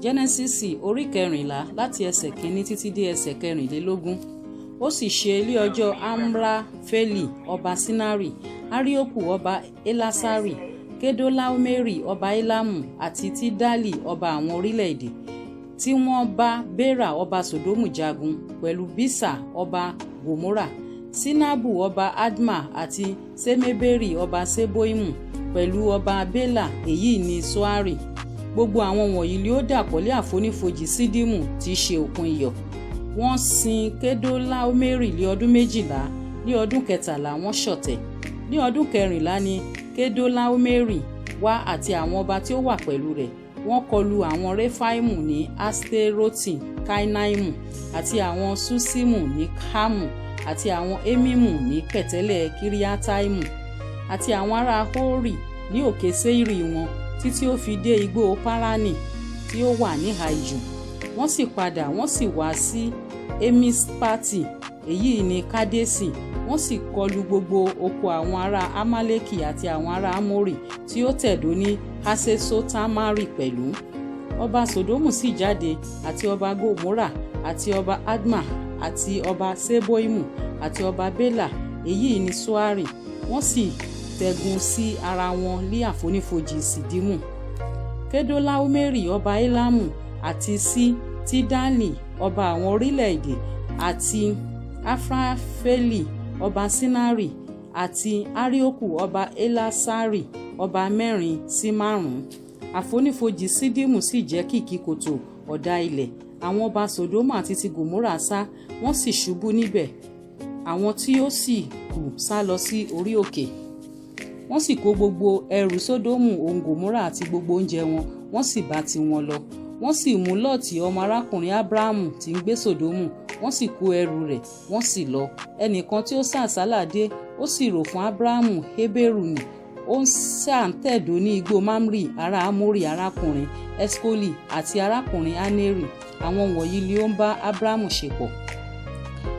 Genesis orí 14 láti ẹsẹ̀ 1 títí dé ẹsẹ̀ 14. Ó sì ṣe ilé ọjọ́ Amrafeli ọba Sinari, Arioku ọba Elasari, Kedolaomeri ọba Elamu àti Tidali ọba àwọn orílẹ̀-èdè, tí wọ́n bá Bera ọba Sodomu jagun pẹ̀lú Bisa ọba Gomora, Sinabu ọba Adma àti Semeberi ọba Seboimu pẹ̀lú ọba Bela, èyí ni Soari. Gbogbo àwọn wọ̀nyí ni ó dàpọ̀lé àfonífojì Sídímù tí í ṣe òkun iyọ̀. Wọ́n sin Kedolaomeri ní ọdún 12, ní ọdún 13 wọ́n ṣọ̀tẹ̀. Ní ọdún 14 ni Kedolaomeri wá àti àwọn ọba tí ó wà pẹ̀lú rẹ̀. Wọ́n kọlu àwọn Refaimu ní Asteroti Kainaimu àti àwọn Susimu ní Kamu àti àwọn Emimu ní pẹ̀tẹ́lẹ̀ Kiriataimu àti àwọn ará Hori ní òkè Seiri wọn títí ó fi dé igbó Parani tí ó wà níhà ijù. Wọ́n sì padà wọ́n sì wá sí Emispati, èyí ni Kadesi. Wọ́n sì kọlu gbogbo oko àwọn ará Amaleki àti àwọn ará Amori tí ó tẹ̀dó ní Hasesotamari pẹ̀lú. Ọba Sodomu sì jáde àti ọba Gomora àti ọba Adma àti ọba Seboimu àti ọba Bela, èyí ni Soari. Wọ́n sì tẹ̀gùn sí ara wọn ní àfonífojì Sídímù. Kedolaomeri ọba Elamu àti sí Tidali ọba àwọn orílẹ̀-èdè àti Afrafeli ọba Sinari àti Arioku ọba Elasari ọba 4 sí 5. Àfonífojì Sídímù sì jẹ́ kìkì kòtò ọ̀dà ilẹ̀. Àwọn ọba Sodomu àti ti Gomora sá, wọ́n sì ṣubú níbẹ̀. Àwọn tí ó sì kù sá lọ sí orí òkè. Wọ́n sì kó gbogbo ẹrù Sodomu òun Gomora àti gbogbo oúnjẹ wọn, wọ́n sì bá tiwọn lọ. Wọ́n sì mú Lọ́ọ̀tì ọmọ arákùnrin Abrahamu tí ń gbé Sodomu, wọ́n sì kó ẹrù rẹ̀, wọ́n sì lọ. Ẹnìkan tí ó sá àsálà dé, ó sì rò fún Abrahamu Heberu nì. Ó ń ṣàǹtẹ̀dó ní igbó Mamri ará Amori arákùnrin Eskoli àti arákùnrin Aneri. Àwọn wọ̀nyí ni ó ń bá Abrahamu ṣepọ̀.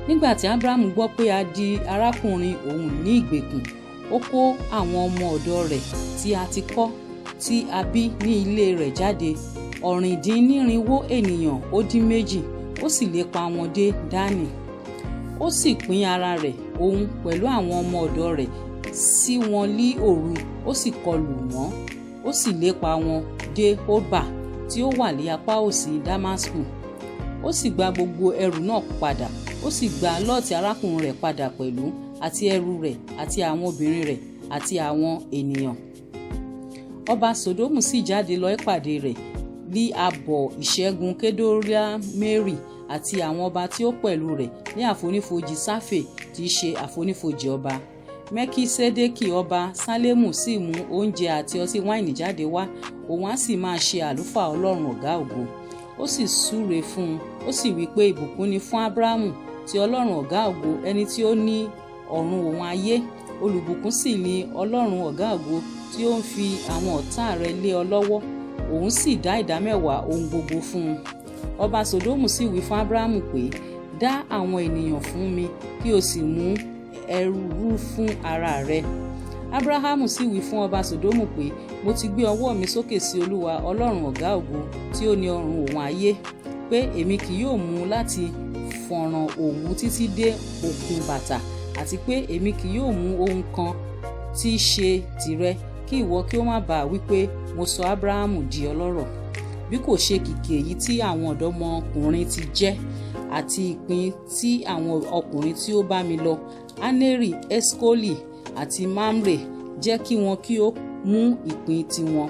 Nígbà tí Abrahamu gbọ́ pé a di arákùnrin òun ní ìgbèkùn, ó kó àwọn ọmọ ọ̀dọ̀ rẹ̀ tí a ti kọ́ tí a bí ní ilé rẹ̀ jáde, 490 ènìyàn ó dín 2, ó sì lépa wọn dé Dani. Ó sì pín ara rẹ̀ òun pẹ̀lú àwọn ọmọ ọ̀dọ̀ rẹ̀ sí wọn ní òru, ó sì kọlù wọ́n, ó sì lépa wọn dé Hoba tí ó wà ní apá òsì Damasku. Ó sì gba gbogbo ẹrù náà padà, ó sì gba Lọ́ọ̀tì arákùnrin rẹ̀ padà pẹ̀lú, àti ẹrù rẹ̀ àti àwọn obìnrin rẹ̀ àti àwọn ènìyàn. Ọba Sodomu sì jáde lọ ìpàdé rẹ̀ ní àbọ̀ ìṣẹ́gun Kedolaomeri àti àwọn ọba tí ó pẹ̀lú rẹ̀ ní àfonífojì Safe tí í ṣe àfonífojì ọba. Mekisedeki ọba Salemu sì mú oúnjẹ àti ọtí wáìnì jáde wá, òun á sì máa ṣe àlùfáà Ọlọ́run ọ̀gá ògo. Ó sì súre fún un, ó sì wí pé ìbùkún ni fún Abrahamu ti Ọlọ́run ọ̀gá ògo, ẹni tí ó ní ọ̀run òun ayé. Olùbùkún sì ni Ọlọ́run ọ̀gá ògo tí ó ń fi àwọn ọ̀tá rẹ̀ lé ọ lọ́wọ́. Òun sì dá 10% ohun gbogbo fún un. Ọba Sodomu sì wí fún Abrahamu pé, dá àwọn ènìyàn fún mi kí o sì mú ẹrú fún ara rẹ. Abrahamu sì wí fún ọba Sodomu pé, mo ti gbé ọwọ́ mi sókè sí Olúwa Ọlọ́run ọ̀gá ògo tí ó ní ọ̀run òun ayé, pé èmi kì yóò mú láti fọ̀ràn òwú títí dé òkun bàtà, àti pé èmi kì yóò mú ohun kan tí í ṣe tìrẹ, kí ìwọ kí ó má bàa wí pé mo sọ Abrahamu di ọlọ́rọ̀, bí kò ṣe kìkì èyí tí àwọn ọ̀dọ́mọkùnrin ti jẹ́, àti ìpín tí àwọn ọkùnrin tí ó bá mi lọ, Aneri, Eskoli àti Mamre, jẹ́ kí wọn kí ó mú ìpín tiwọn.